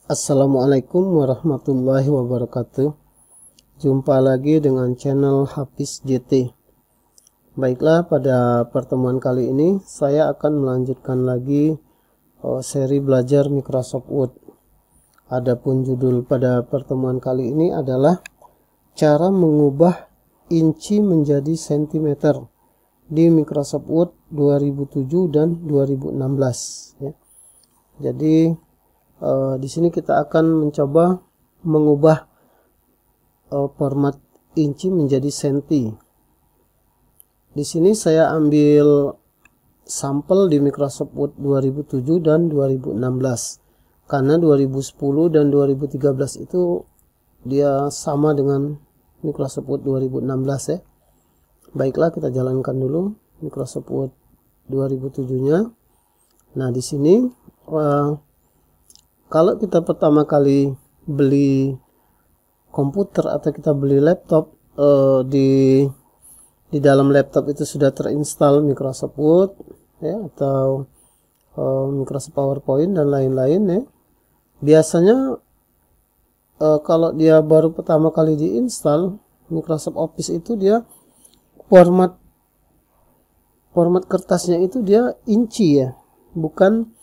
Assalamualaikum warahmatullahi wabarakatuh. Jumpa lagi dengan channel Hafiz JT. Baiklah, pada pertemuan kali ini saya akan melanjutkan lagi seri belajar Microsoft Word. Adapun judul pada pertemuan kali ini adalah cara mengubah inci menjadi sentimeter di Microsoft Word 2007 dan 2016 ya. Jadi di sini kita akan mencoba mengubah format inci menjadi senti. Di sini saya ambil sampel di Microsoft Word 2007 dan 2016. Karena 2010 dan 2013 itu dia sama dengan Microsoft Word 2016 ya. Baiklah, kita jalankan dulu Microsoft Word 2007-nya. Nah, di sini kalau kita pertama kali beli komputer atau kita beli laptop, di dalam laptop itu sudah terinstall Microsoft Word ya, atau Microsoft PowerPoint dan lain-lain ya. Biasanya kalau dia baru pertama kali diinstal Microsoft Office itu dia format kertasnya itu dia inci ya, bukan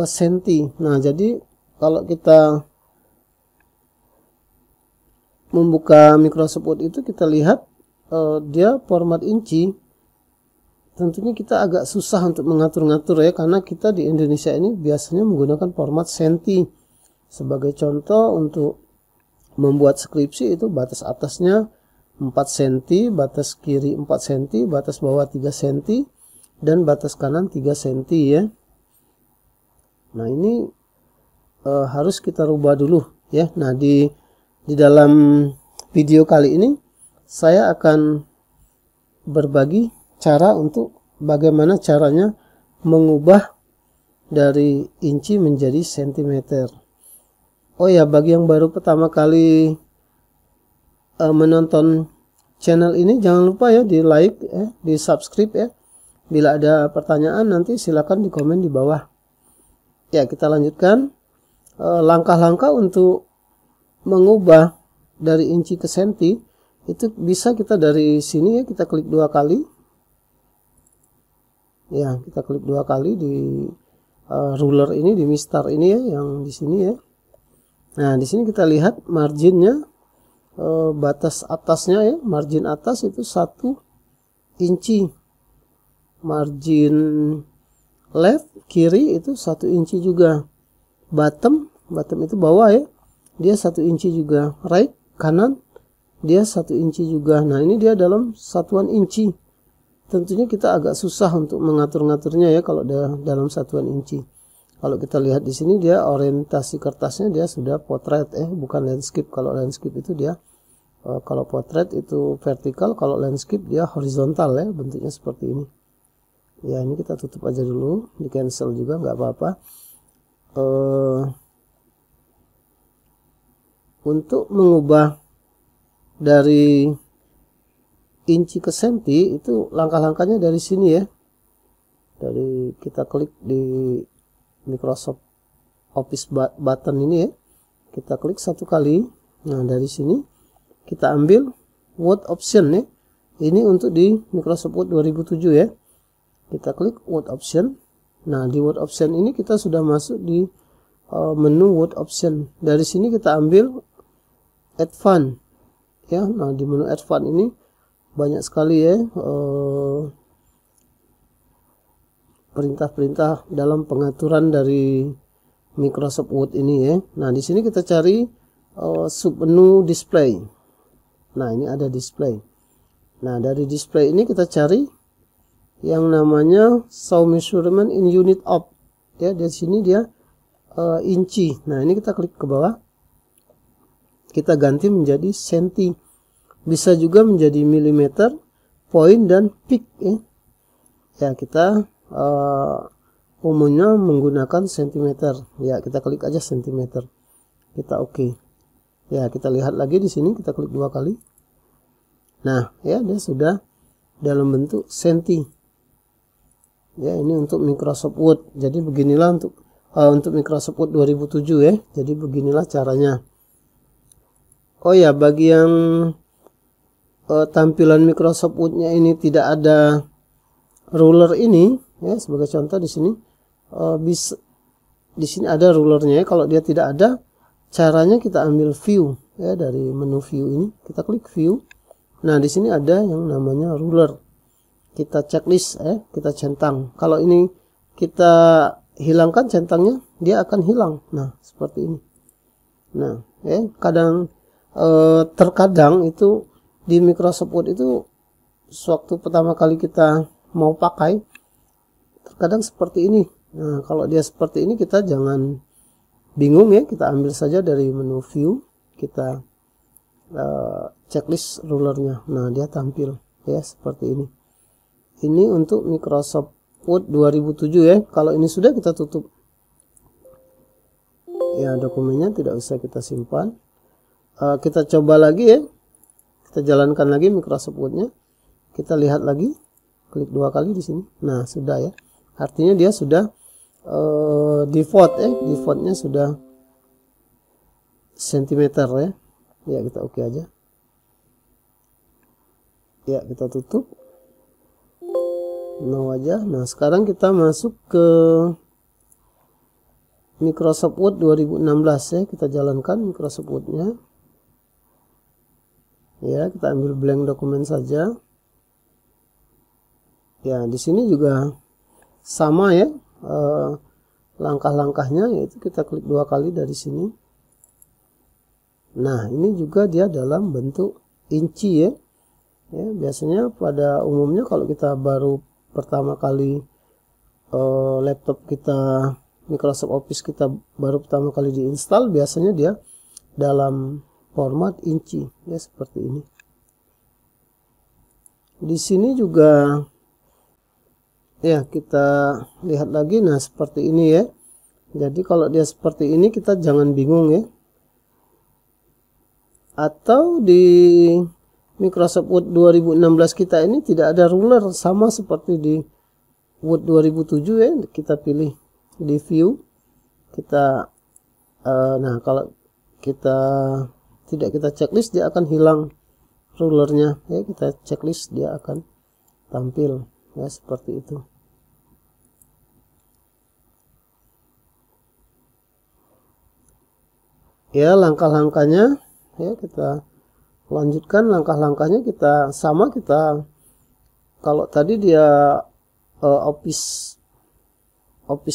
senti. Nah, jadi kalau kita membuka Microsoft Word itu kita lihat dia format inci. Tentunya kita agak susah untuk mengatur-ngatur ya, karena kita di Indonesia ini biasanya menggunakan format senti. Sebagai contoh, untuk membuat skripsi itu batas atasnya 4 cm, batas kiri 4 cm, batas bawah 3 cm, dan batas kanan 3 cm ya. Nah, ini harus kita rubah dulu ya. Nah, di dalam video kali ini saya akan berbagi cara untuk bagaimana caranya mengubah dari inci menjadi sentimeter. Oh ya, bagi yang baru pertama kali menonton channel ini, jangan lupa ya di like ya, di subscribe ya. Bila ada pertanyaan nanti silakan di komen di bawah. Ya, kita lanjutkan langkah-langkah untuk mengubah dari inci ke senti. Itu bisa kita dari sini ya, kita klik 2 kali. Ya, kita klik 2 kali di ruler ini, di mistar ini ya, yang di sini ya. Nah, di sini kita lihat marginnya, batas atasnya ya, margin atas itu 1 inci. Margin left kiri itu 1 inci juga. Bottom itu bawah ya, dia 1 inci juga. Right kanan dia 1 inci juga. Nah, ini dia dalam satuan inci. Tentunya kita agak susah untuk mengatur-ngaturnya ya kalau dalam satuan inci. Kalau kita lihat di sini dia orientasi kertasnya dia sudah portrait bukan landscape. Kalau landscape itu dia kalau portrait itu vertikal, kalau landscape dia horizontal ya, bentuknya seperti ini. Ya, ini kita tutup aja dulu, di cancel juga nggak apa-apa. Untuk mengubah dari inci ke senti itu langkah-langkahnya dari sini ya. Dari kita klik di Microsoft Office button ini ya. Kita klik 1 kali. Nah, dari sini kita ambil Word option ya. Ini untuk di Microsoft Word 2007 ya. Kita klik Word option. Nah, di Word option ini kita sudah masuk di menu Word option. Dari sini kita ambil Advanced ya. Nah, di menu Advanced ini banyak sekali ya perintah-perintah dalam pengaturan dari Microsoft Word ini ya. Nah, di sini kita cari submenu display. Nah, ini ada display. Nah, dari display ini kita cari yang namanya show measurement in unit of ya. Di sini dia inci. Nah, ini kita klik ke bawah, kita ganti menjadi senti. Bisa juga menjadi milimeter, point, dan pik ya. Ya, kita umumnya menggunakan sentimeter ya. Kita klik aja sentimeter, kita oke. Ya, kita lihat lagi di sini, kita klik 2 kali. Nah ya, dia sudah dalam bentuk senti ya. Ini untuk Microsoft Word. Jadi beginilah untuk untuk Microsoft Word 2007 ya. Jadi beginilah caranya. Oh ya, bagi yang tampilan Microsoft Word-nya ini tidak ada ruler ini ya, sebagai contoh di sini bisa di sini ada rulernya ya. Kalau dia tidak ada, caranya kita ambil view ya, dari menu view ini kita klik view. Nah, di sini ada yang namanya ruler. Kita checklist ya, kita centang. Kalau ini kita hilangkan centangnya, dia akan hilang. Nah, seperti ini. Nah, ya, terkadang itu di Microsoft Word itu sewaktu pertama kali kita mau pakai, terkadang seperti ini. Nah, kalau dia seperti ini kita jangan bingung ya, kita ambil saja dari menu view, kita checklist rulernya. Nah, dia tampil ya seperti ini. Ini untuk Microsoft Word 2007 ya. Kalau ini sudah, kita tutup ya, dokumennya tidak usah kita simpan. Kita coba lagi ya, kita jalankan lagi Microsoft Word-nya, kita lihat lagi, klik 2 kali di sini. Nah, sudah ya, artinya dia sudah default ya, defaultnya sudah sentimeter ya. Ya, kita oke aja ya, kita tutup no aja. Nah, sekarang kita masuk ke Microsoft Word 2016 ya, kita jalankan Microsoft Word-nya ya, kita ambil blank dokumen saja ya. Di sini juga sama ya, langkah-langkahnya, yaitu kita klik 2 kali dari sini. Nah, ini juga dia dalam bentuk inci ya. Ya, biasanya pada umumnya kalau kita baru pertama kali laptop kita, Microsoft Office kita baru pertama kali diinstal, biasanya dia dalam format inci ya, seperti ini. Di sini juga ya, kita lihat lagi. Nah, seperti ini ya. Jadi kalau dia seperti ini, kita jangan bingung ya. Atau di Microsoft Word 2016 kita ini tidak ada ruler, sama seperti di Word 2007 ya. Kita pilih di view, kita nah, kalau kita tidak kita checklist, dia akan hilang rulernya ya. Kita checklist, dia akan tampil ya, seperti itu. Ya, langkah-langkahnya ya, kita lanjutkan langkah-langkahnya. Kita sama, kita kalau tadi dia office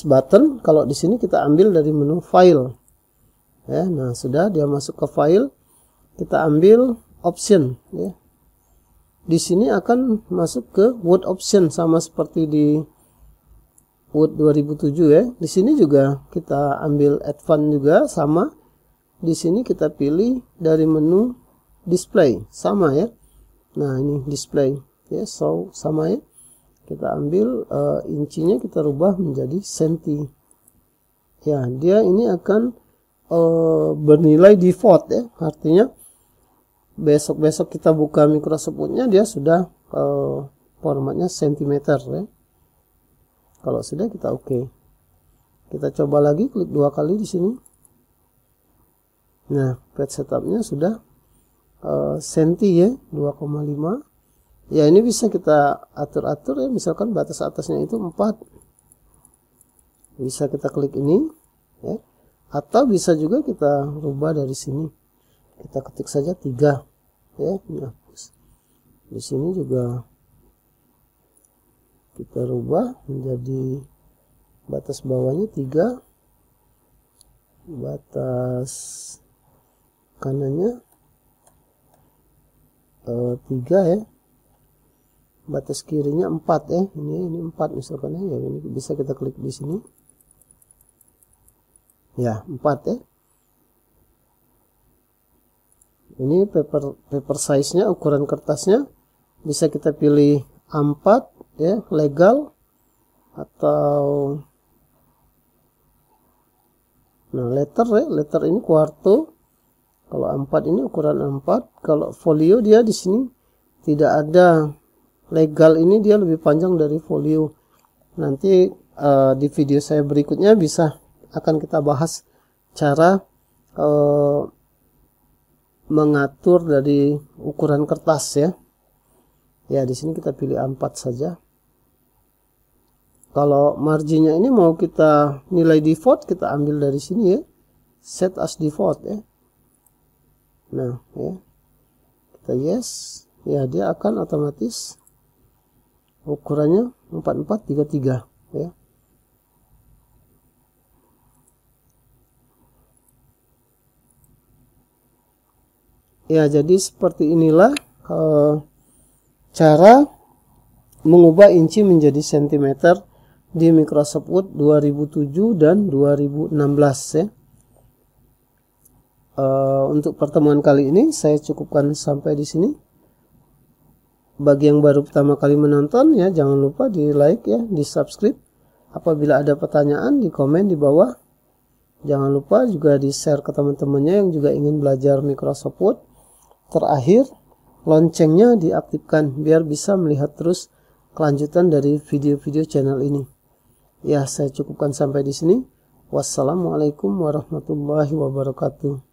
button, kalau di sini kita ambil dari menu file ya. Nah, sudah dia masuk ke file, kita ambil option ya. Di sini akan masuk ke Word option, sama seperti di Word 2007 ya. Di sini juga kita ambil advance juga, sama. Di sini kita pilih dari menu display, sama ya. Nah, ini display ya, so sama ya. Kita ambil incinya, kita rubah menjadi senti ya. Dia ini akan bernilai default ya, artinya besok kita buka Microsoft Word-nya, dia sudah formatnya sentimeter ya. Kalau sudah, kita oke. Kita coba lagi, klik 2 kali di sini. Nah, page setupnya sudah senti ya, 2,5 ya. Ini bisa kita atur-atur ya, misalkan batas atasnya itu 4, bisa kita klik ini ya. Atau bisa juga kita rubah dari sini, kita ketik saja 3 ya. Nah, di sini juga kita rubah menjadi batas bawahnya 3, batas kanannya 3 ya, batas kirinya 4 ya. Ini 4 misalkan ya. Ini bisa kita klik di sini ya, 4 ya. Ini paper size-nya, ukuran kertasnya bisa kita pilih A4 ya, legal, atau nah letter ya, letter ini quarto. Kalau A4 ini ukuran A4. Kalau folio, dia di sini tidak ada legal, ini dia lebih panjang dari folio. Nanti di video saya berikutnya bisa akan kita bahas cara mengatur dari ukuran kertas ya. Ya, di sini kita pilih A4 saja. Kalau marginnya ini mau kita nilai default, kita ambil dari sini ya. Set as default ya. Nah, ya. Kita yes. Ya, dia akan otomatis ukurannya 4433 ya. Ya, jadi seperti inilah cara mengubah inci menjadi sentimeter di Microsoft Word 2007 dan 2016 ya. Untuk pertemuan kali ini saya cukupkan sampai di sini. Bagi yang baru pertama kali menonton ya, jangan lupa di like ya, di subscribe. Apabila ada pertanyaan di komen di bawah. Jangan lupa juga di share ke teman-temannya yang juga ingin belajar Microsoft Word. Terakhir, loncengnya diaktifkan biar bisa melihat terus kelanjutan dari video-video channel ini. Ya, saya cukupkan sampai di sini. Wassalamualaikum warahmatullahi wabarakatuh.